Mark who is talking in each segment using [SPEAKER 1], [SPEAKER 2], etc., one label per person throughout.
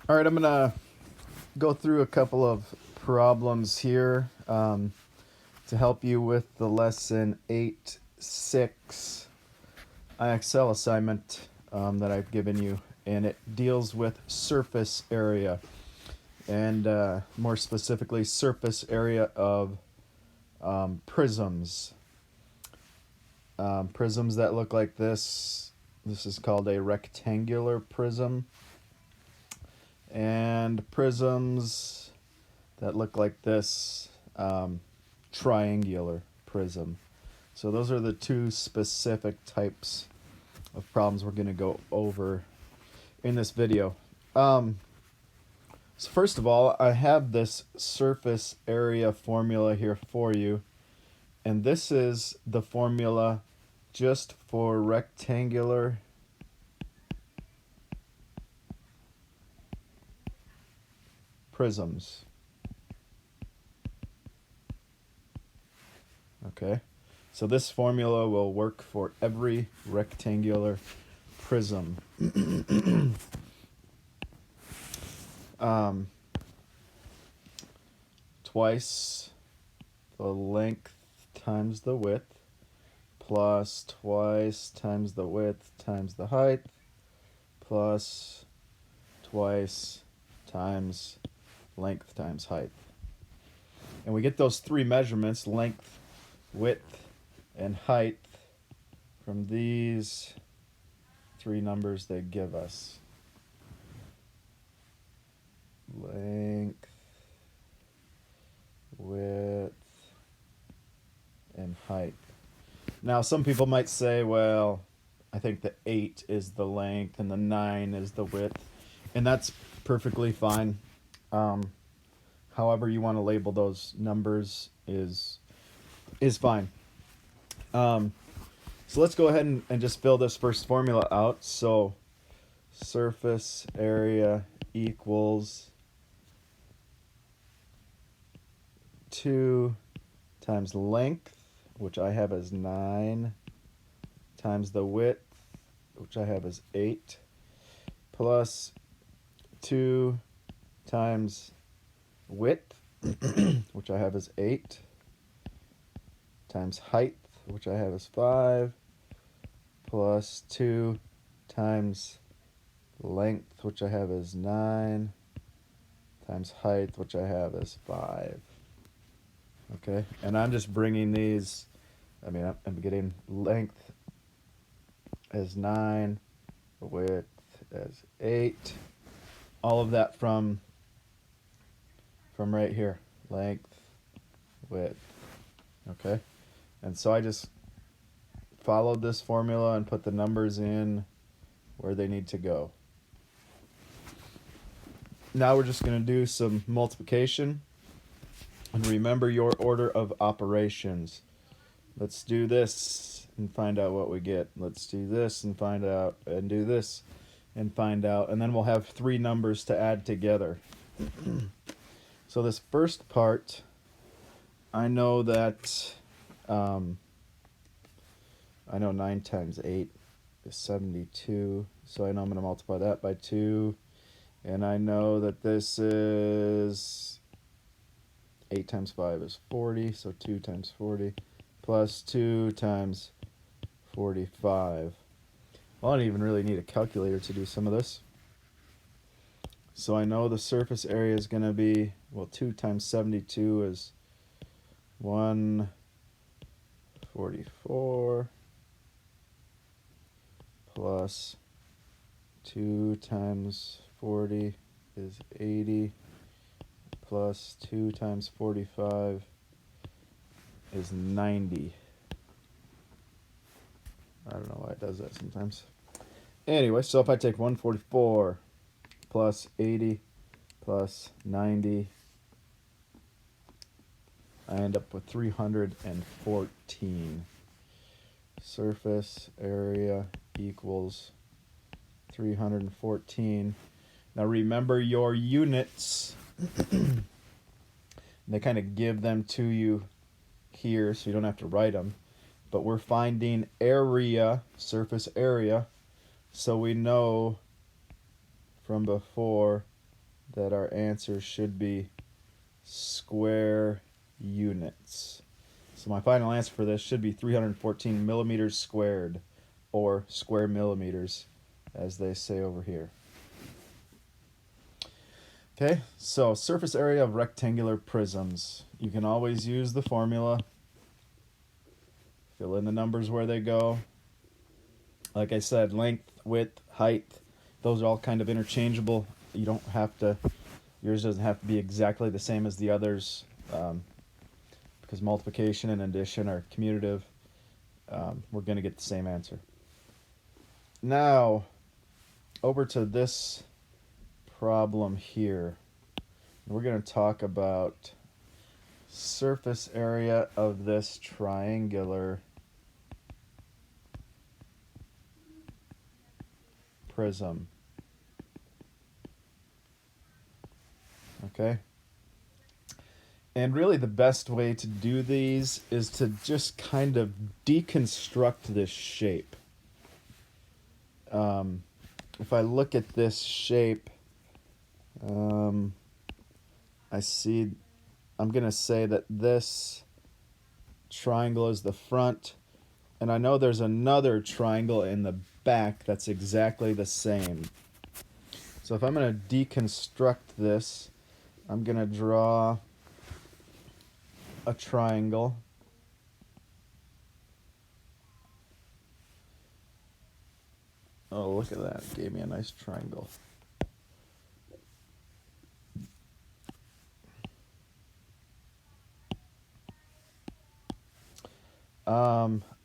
[SPEAKER 1] All right, I'm gonna go through a couple of problems here to help you with the lesson 8.6 IXL assignment that I've given you, and it deals with surface area, and more specifically, surface area of prisms. Prisms that look like this. This is called a rectangular prism, and prisms that look like this, triangular prism. So those are the two specific types of problems we're going to go over in this video. So first of all, I have this surface area formula here for you, and this is the formula just for rectangular prisms. Okay, so this formula will work for every rectangular prism. Twice the length times the width plus twice times the width times the height plus twice times length times height. And we get those three measurements, length, width, and height, from these three numbers they give us. Length, width, and height. Now, some people might say, well, I think the 8 is the length and the 9 is the width, and that's perfectly fine. However you want to label those numbers is fine. So let's go ahead and just fill this first formula out. So surface area equals 2 times length, which I have as 9, times the width, which I have as 8, plus 2 times width, which I have as 8, times height, which I have as 5, plus 2 times length, which I have as 9, times height, which I have as 5. Okay, and I'm just bringing these, I'm getting length as 9, width as 8, all of that from right here, length, width. Okay, and so I just followed this formula and put the numbers in where they need to go. Now we're just going to do some multiplication, and remember your order of operations. Let's do this and find out what we get. Let's do this and find out, and do this and find out, and then we'll have three numbers to add together. So this first part, I know that I know 9 times 8 is 72, so I know I'm going to multiply that by 2, and I know that this is 8 times 5 is 40, so 2 times 40 plus 2 times 45. Well, I don't even really need a calculator to do some of this. So I know the surface area is going to be, well, 2 times 72 is 144 plus 2 times 40 is 80 plus 2 times 45 is 90. I don't know why it does that sometimes. Anyway, so if I take 144 plus 80 plus 90, I end up with 314. Surface area equals 314. Now remember your units. They kind of give them to you here, so you don't have to write them. But we're finding area, surface area, so we know from before that our answer should be square units. So my final answer for this should be 314 millimeters squared, or square millimeters, as they say over here. Okay, so surface area of rectangular prisms. You can always use the formula. Fill in the numbers where they go. Like I said, length, width, height, those are all kind of interchangeable. You don't have to, yours doesn't have to be exactly the same as the others, because multiplication and addition are commutative. We're going to get the same answer. Now, over to this problem here. We're going to talk about surface area of this triangular prism. Okay? And really the best way to do these is to just kind of deconstruct this shape. If I look at this shape, I see, I'm going to say that this triangle is the front, and I know there's another triangle in the back that's exactly the same. So if I'm going to deconstruct this, I'm going to draw a triangle. Oh, look at that. It gave me a nice triangle.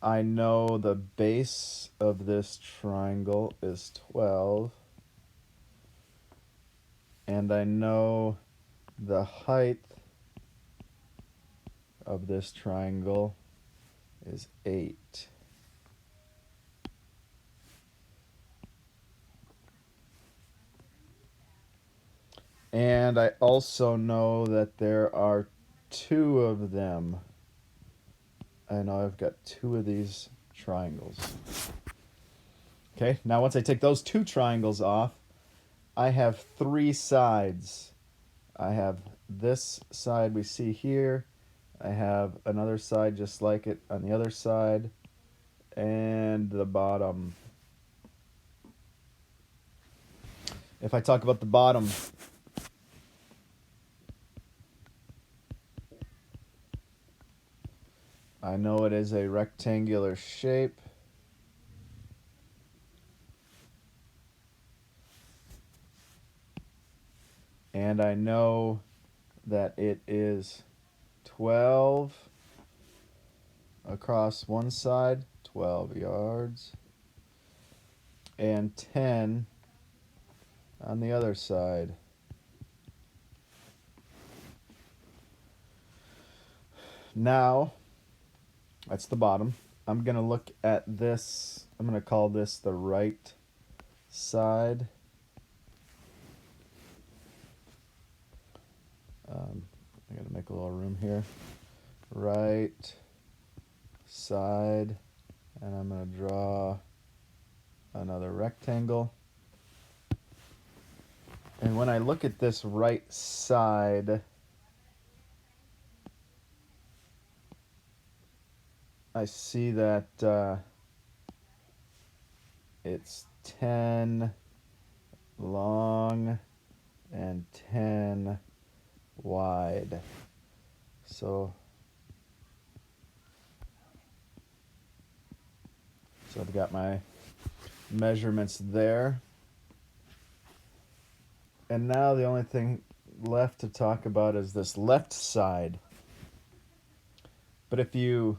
[SPEAKER 1] I know the base of this triangle is 12. And I know the height of this triangle is 8. And I also know that there are 2 of them. I know I've got 2 of these triangles. Okay, now once I take those 2 triangles off, I have 3 sides. I have this side we see here. I have another side just like it on the other side. And the bottom. If I talk about the bottom, I know it is a rectangular shape. And I know that it is 12 across one side, 12 yards, and 10 on the other side. Now, that's the bottom. I'm going to look at this. I'm going to call this the right side. I got to make a little room here. Right side. And I'm going to draw another rectangle. And when I look at this right side, I see that it's 10 long and 10 wide. So I've got my measurements there. And now the only thing left to talk about is this left side. But if you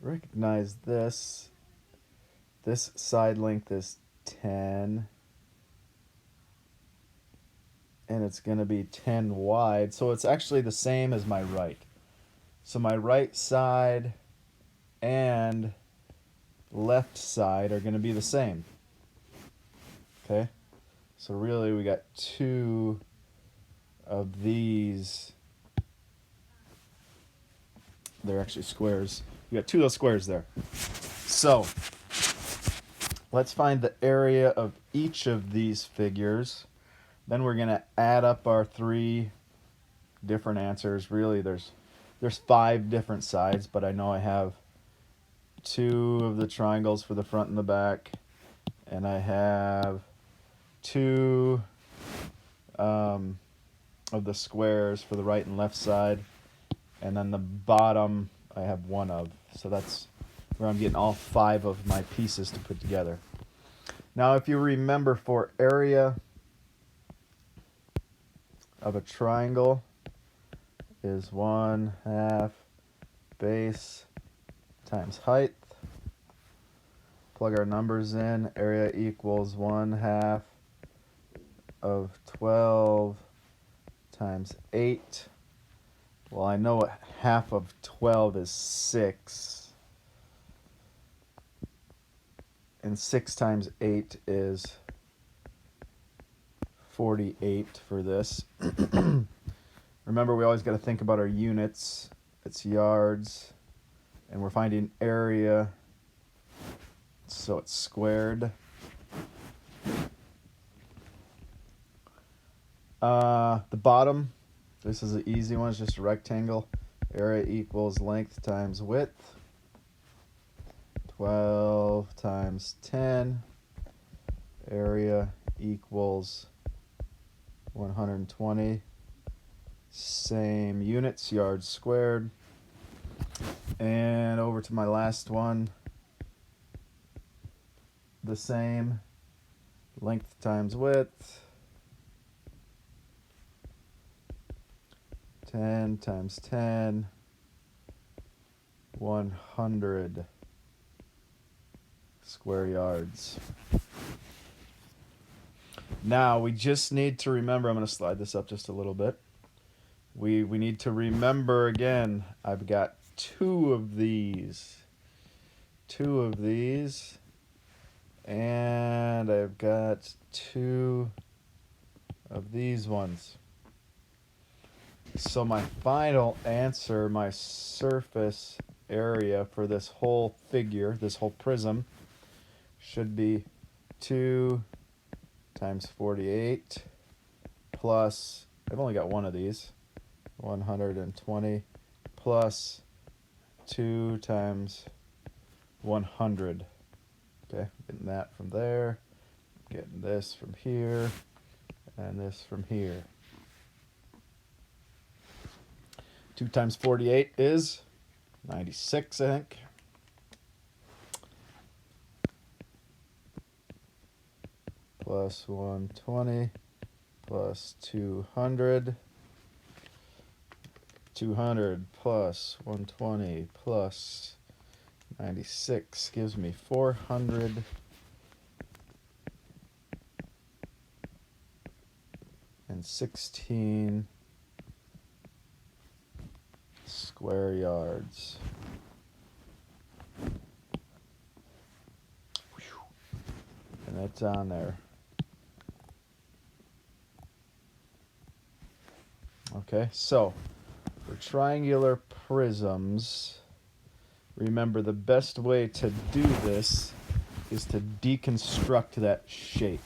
[SPEAKER 1] recognize this side length is 10, and it's going to be 10 wide, so it's actually the same as my right. So my right side and left side are going to be the same. Okay? So really we got 2 of these. They're actually squares. We got 2 of those squares there. So let's find the area of each of these figures. Then we're going to add up our 3 different answers. Really, there's 5 different sides, but I know I have 2 of the triangles for the front and the back, and I have 2 of the squares for the right and left side, and then the bottom I have 1 of. So that's where I'm getting all 5 of my pieces to put together. Now, if you remember, for area of a triangle is 1/2 base times height. Plug our numbers in. Area equals 1/2 of 12 times 8. Well, I know what half of 12 is 6. And 6 times 8 is 48 for this. Remember, we always got to think about our units. It's yards. And we're finding area, so it's squared. The bottom, this is an easy one. It's just a rectangle. Area equals length times width. 12 times 10. Area equals 120. Same units, yards squared. And over to my last one. The same. Length times width. 10 times 10. 100 square yards. Now we just need to remember, I'm going to slide this up just a little bit. We need to remember again, I've got 2 of these. 2 of these. And I've got 2 of these ones. So my final answer, my surface area for this whole figure, this whole prism, should be 2 times 48 plus, I've only got 1 of these, 120 plus 2 times 100. Okay, getting that from there, getting this from here, and this from here. 2 times 48 is 96, I think. Plus 120 plus 200. 200 plus 120 plus 96 gives me 416 square yards. And that's on there. Okay, so for triangular prisms, remember the best way to do this is to deconstruct that shape.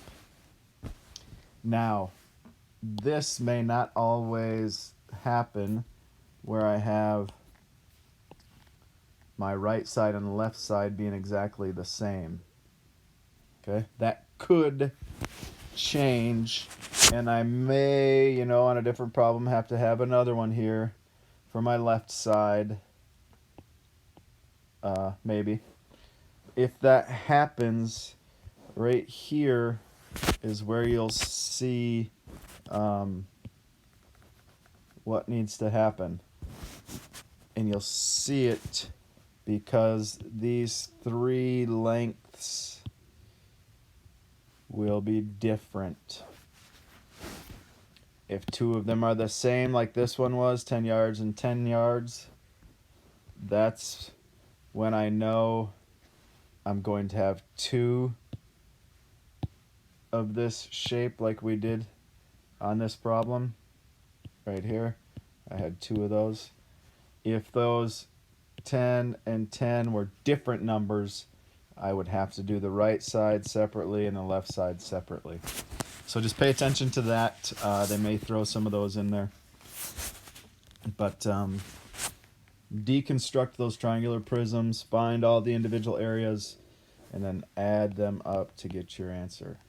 [SPEAKER 1] Now, this may not always happen where I have my right side and left side being exactly the same. Okay, that could change, and I may, on a different problem, have to have another one here for my left side. Maybe. If that happens, right here is where you'll see what needs to happen. And you'll see it because these 3 lengths will be different. If 2 of them are the same, like this one was, 10 yards and 10 yards, that's when I know I'm going to have 2 of this shape like we did on this problem right here. I had 2 of those. If those 10 and 10 were different numbers, I would have to do the right side separately and the left side separately. So just pay attention to that. They may throw some of those in there. But deconstruct those triangular prisms, find all the individual areas, and then add them up to get your answer.